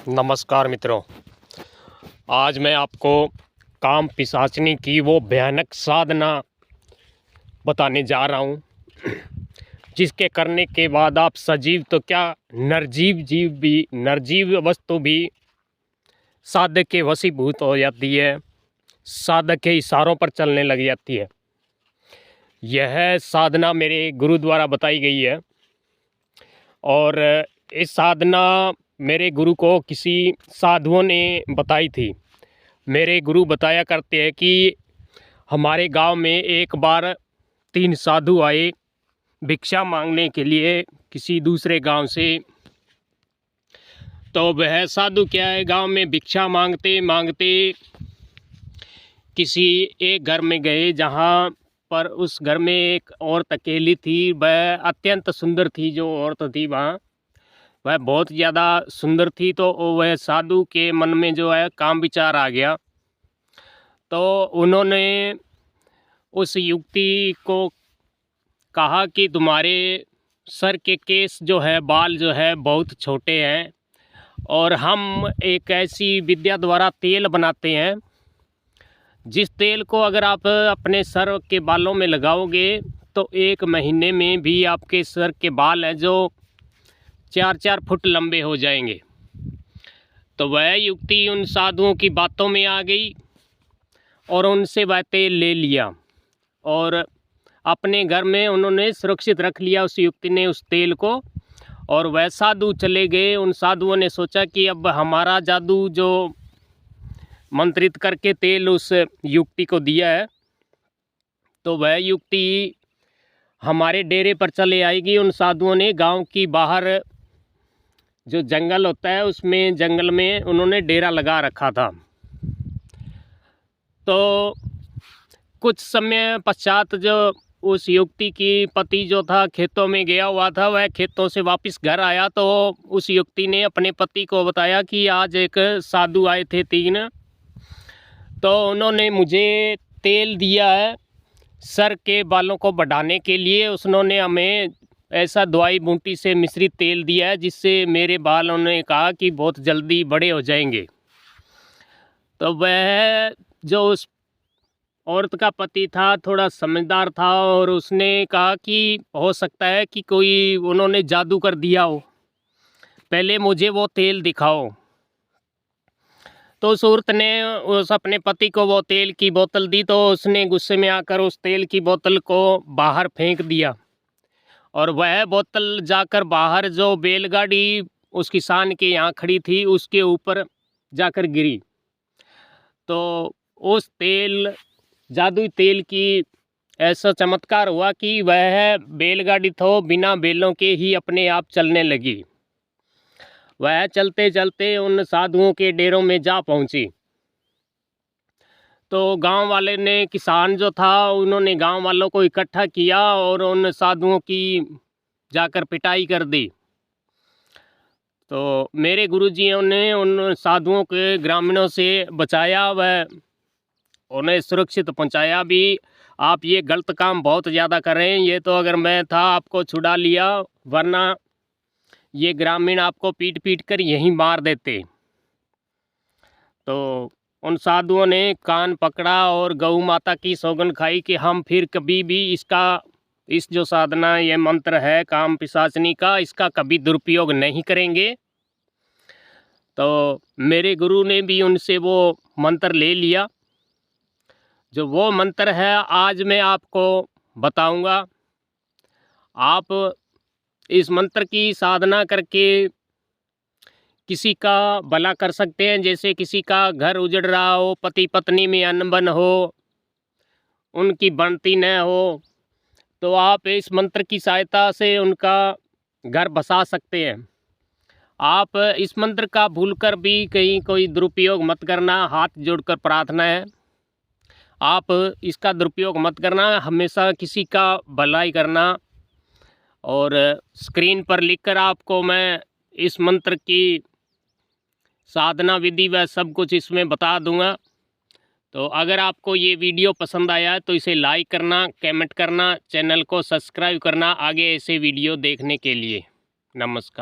नमस्कार मित्रों, आज मैं आपको काम पिशाचनी की वो भयानक साधना बताने जा रहा हूँ, जिसके करने के बाद आप सजीव तो क्या निर्जीव वस्तु भी साधक के वशीभूत हो जाती है, साधक के इशारों पर चलने लग जाती है। यह साधना मेरे गुरु द्वारा बताई गई है और इस साधना मेरे गुरु को किसी साधुओं ने बताई थी। मेरे गुरु बताया करते हैं कि हमारे गांव में एक बार 3 साधु आए भिक्षा मांगने के लिए किसी दूसरे गांव से। तो वह साधु क्या है, गांव में भिक्षा मांगते मांगते किसी एक घर में गए, जहां पर उस घर में एक औरत अकेली थी। वह अत्यंत सुंदर थी। जो औरत थी वहाँ वह बहुत ज़्यादा सुंदर थी। तो वह साधु के मन में जो है काम विचार आ गया। तो उन्होंने उस युवती को कहा कि तुम्हारे सर के केस जो है, बाल जो है बहुत छोटे हैं, और हम एक ऐसी विद्या द्वारा तेल बनाते हैं, जिस तेल को अगर आप अपने सर के बालों में लगाओगे तो 1 महीने में भी आपके सर के बाल हैं जो 4-4 फुट लंबे हो जाएंगे। तो वह युवती उन साधुओं की बातों में आ गई और उनसे वह तेल ले लिया और अपने घर में उन्होंने सुरक्षित रख लिया उस युवती ने उस तेल को। और वह साधु चले गए। उन साधुओं ने सोचा कि अब हमारा जादू जो मंत्रित करके तेल उस युवती को दिया है, तो वह युवती हमारे डेरे पर चले आएगी। उन साधुओं ने गांव की बाहर जो जंगल होता है, उसमें जंगल में उन्होंने डेरा लगा रखा था। तो कुछ समय पश्चात जो उस युवती की पति जो था खेतों में गया हुआ था, वह खेतों से वापस घर आया। तो उस युवती ने अपने पति को बताया कि आज एक साधु आए थे 3, तो उन्होंने मुझे तेल दिया है सर के बालों को बढ़ाने के लिए। उन्होंने हमें ऐसा दवाई बूटी से मिश्रित तेल दिया है, जिससे मेरे बाल, उन्होंने कहा कि बहुत जल्दी बड़े हो जाएंगे। तो वह जो उस औरत का पति था थोड़ा समझदार था, और उसने कहा कि हो सकता है कि कोई उन्होंने जादू कर दिया हो, पहले मुझे वो तेल दिखाओ। तो उस औरत ने उस अपने पति को वो तेल की बोतल दी। तो उसने गुस्से में आकर उस तेल की बोतल को बाहर फेंक दिया, और वह बोतल जाकर बाहर जो बैलगाड़ी उस किसान के यहाँ खड़ी थी उसके ऊपर जाकर गिरी। तो उस जादुई तेल की ऐसा चमत्कार हुआ कि वह बैलगाड़ी तो बिना बैलों के ही अपने आप चलने लगी। वह चलते चलते उन साधुओं के डेरों में जा पहुंची। तो गांव वाले ने, किसान जो था, उन्होंने गांव वालों को इकट्ठा किया और उन साधुओं की जाकर पिटाई कर दी। तो मेरे गुरुजियों ने उन साधुओं के ग्रामीणों से बचाया, वह उन्हें सुरक्षित पहुंचाया भी। आप ये गलत काम बहुत ज़्यादा कर रहे हैं, ये तो अगर मैं था आपको छुड़ा लिया, वरना ये ग्रामीण आपको पीट पीट कर यहीं मार देते। तो उन साधुओं ने कान पकड़ा और गौ माता की सौगंध खाई कि हम फिर कभी भी इस जो साधना, ये मंत्र है काम पिशाचनी का, इसका कभी दुरुपयोग नहीं करेंगे। तो मेरे गुरु ने भी उनसे वो मंत्र ले लिया। जो वो मंत्र है आज मैं आपको बताऊंगा। आप इस मंत्र की साधना करके किसी का भला कर सकते हैं। जैसे किसी का घर उजड़ रहा हो, पति पत्नी में अनबन हो, उनकी बनती न हो, तो आप इस मंत्र की सहायता से उनका घर बसा सकते हैं। आप इस मंत्र का भूलकर भी कहीं कोई दुरुपयोग मत करना, हाथ जोड़कर प्रार्थना है। आप इसका दुरुपयोग मत करना, हमेशा किसी का भलाई करना। और स्क्रीन पर लिखकर आपको मैं इस मंत्र की साधना विधि व सब कुछ इसमें बता दूंगा। तो अगर आपको ये वीडियो पसंद आया है तो इसे लाइक करना, कमेंट करना, चैनल को सब्सक्राइब करना आगे ऐसे वीडियो देखने के लिए। नमस्कार।